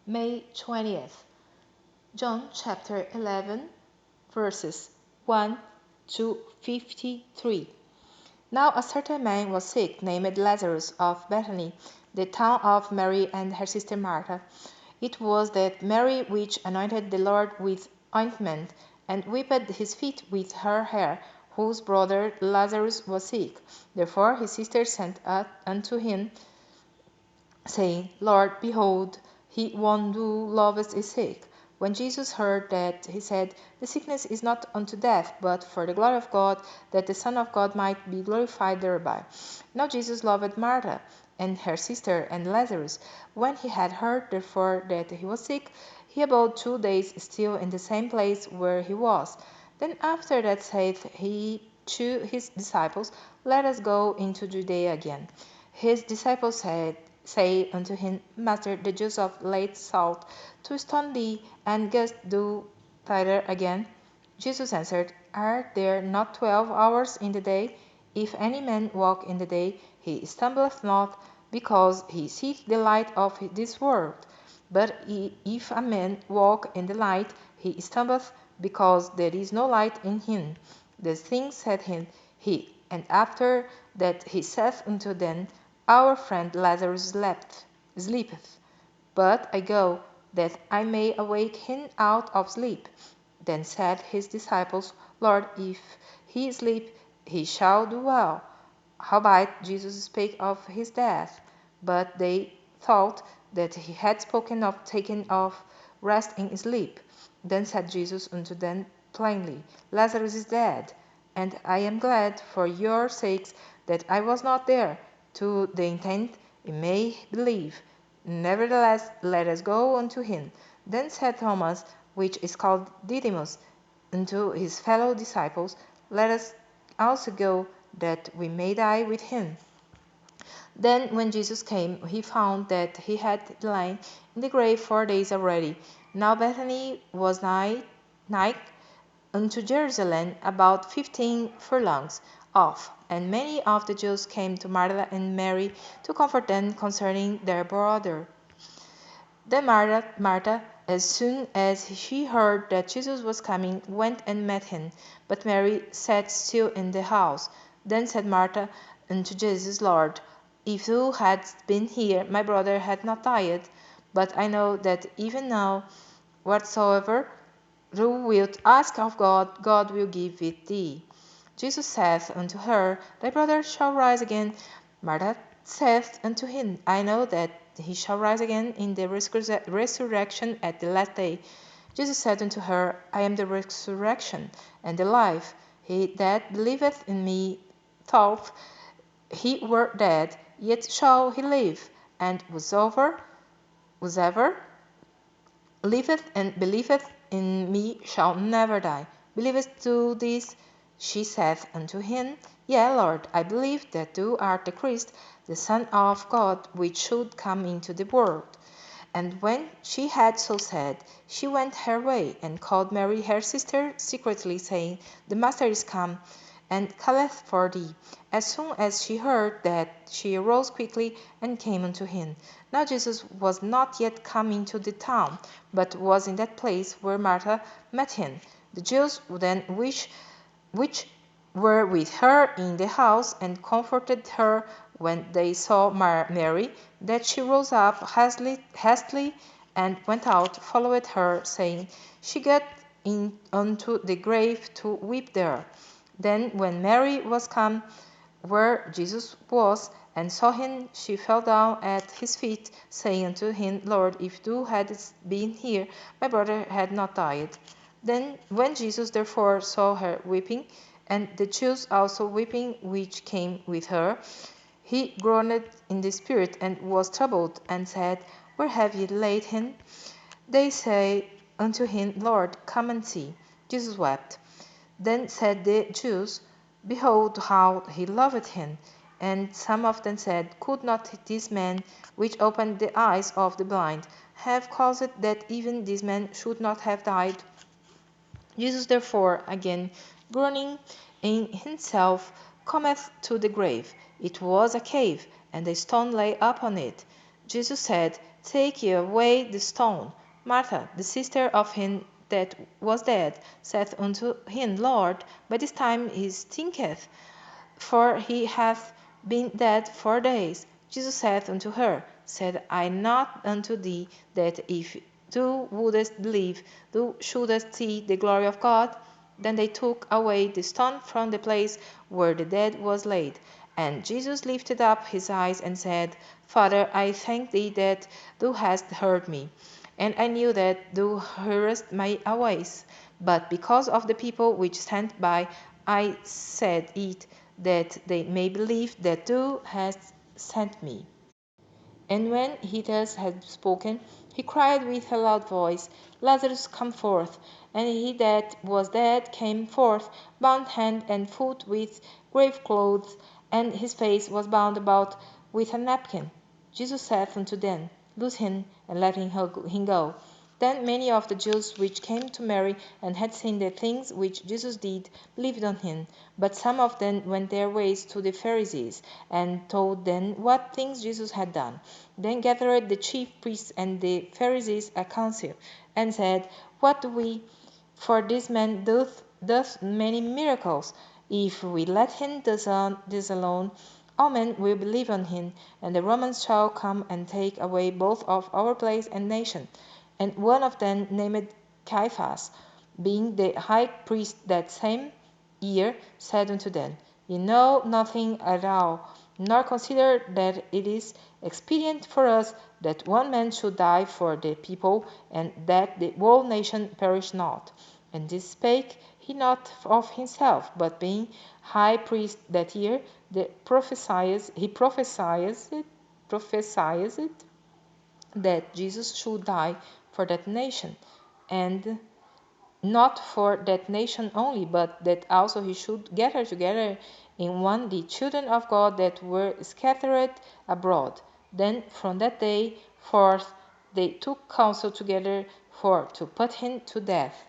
May 20th. John chapter 11, verses 1 to 53. Now a certain man was sick, named Lazarus, of Bethany, the town of Mary and her sister Martha. It was that Mary which anointed the Lord with ointment, and wiped his feet with her hair, whose brother Lazarus was sick. Therefore his sister sent unto him, saying, Lord, behold, he one thou lovest is sick. When Jesus heard that, he said, The sickness is not unto death, but for the glory of God, that the Son of God might be glorified thereby. Now Jesus loved Martha, and her sister, and Lazarus. When he had heard therefore that he was sick, he abode 2 days still in the same place where he was. Then after that saith he to his disciples, Let us go into Judea again. His disciples say unto him, Master, the Jews have laid sought to stone thee, and goest thou thither again? Jesus answered, Are there not 12 hours in the day? If any man walk in the day, he stumbleth not, because he seeth the light of this world. But if a man walk in the light, he stumbleth, because there is no light in him. These things said he, and after that he saith unto them, Our friend Lazarus sleepeth, but I go, that I may awake him out of sleep. Then said his disciples, Lord, if he sleep, he shall do well. Howbeit Jesus spake of his death, but they thought that he had spoken of taking of rest in sleep. Then said Jesus unto them plainly, Lazarus is dead, and I am glad for your sakes that I was not there, to the intent ye may believe. Nevertheless, let us go unto him. Then said Thomas, which is called Didymus, unto his fellow disciples, Let us also go, that we may die with him. Then when Jesus came, he found that he had lain in the grave 4 days already. Now Bethany was nigh unto Jerusalem, about 15 furlongs off, and many of the Jews came to Martha and Mary to comfort them concerning their brother. Then Martha, as soon as she heard that Jesus was coming, went and met him. But Mary sat still in the house. Then said Martha unto Jesus, Lord, if thou hadst been here, my brother had not died. But I know that even now, whatsoever thou wilt ask of God, God will give it thee. Jesus saith unto her, Thy brother shall rise again. Martha saith unto him, I know that he shall rise again in the resurrection at the last day. Jesus said unto her, I am the resurrection and the life. He that believeth in me, though he were dead, yet shall he live. And whosoever liveth and believeth in me shall never die. Believest thou this? She saith unto him, Yea, Lord, I believe that thou art the Christ, the Son of God, which should come into the world. And when she had so said, she went her way, and called Mary her sister secretly, saying, The Master is come, and calleth for thee. As soon as she heard that, she arose quickly and came unto him. Now Jesus was not yet come into the town, but was in that place where Martha met him. The Jews then which were with her in the house, and comforted her when they saw Mary, that she rose up hastily and went out, followed her, saying, She got in unto the grave to weep there. Then when Mary was come where Jesus was, and saw him, she fell down at his feet, saying unto him, Lord, if thou hadst been here, my brother had not died. Then when Jesus therefore saw her weeping, and the Jews also weeping which came with her, he groaned in the spirit, and was troubled, and said, Where have ye laid him? They say unto him, Lord, come and see. Jesus wept. Then said the Jews, Behold how he loved him. And some of them said, Could not this man, which opened the eyes of the blind, have caused that even this man should not have died? Jesus therefore, again groaning in himself, cometh to the grave. It was a cave, and a stone lay upon it. Jesus said, Take ye away the stone. Martha, the sister of him that was dead, saith unto him, Lord, by this time he stinketh, for he hath been dead 4 days. Jesus saith unto her, Said I not unto thee, that if thou wouldest believe, thou shouldest see the glory of God? Then they took away the stone from the place where the dead was laid. And Jesus lifted up his eyes and said, Father, I thank thee that thou hast heard me. And I knew that thou hearest my voice. But because of the people which stand by, I said it, that they may believe that thou hast sent me. And when he thus had spoken, he cried with a loud voice, Lazarus, come forth. And he that was dead came forth, bound hand and foot with grave clothes, and his face was bound about with a napkin. Jesus said unto them, Loose him, and let him go. Then many of the Jews which came to Mary and had seen the things which Jesus did believed on him. But some of them went their ways to the Pharisees, and told them what things Jesus had done. Then gathered the chief priests and the Pharisees a council, and said, What do we? For this man doth many miracles. If we let him thus alone, all men will believe on him, and the Romans shall come and take away both of our place and nation. And one of them, named Caiaphas, being the high priest that same year, said unto them, Ye know nothing at all, nor consider that it is expedient for us that one man should die for the people, and that the whole nation perish not. And this spake he not of himself, but being high priest that year, he prophesied that Jesus should die for that nation, and not for that nation only, but that also he should gather together in one the children of God that were scattered abroad. Then from that day forth they took counsel together for to put him to death.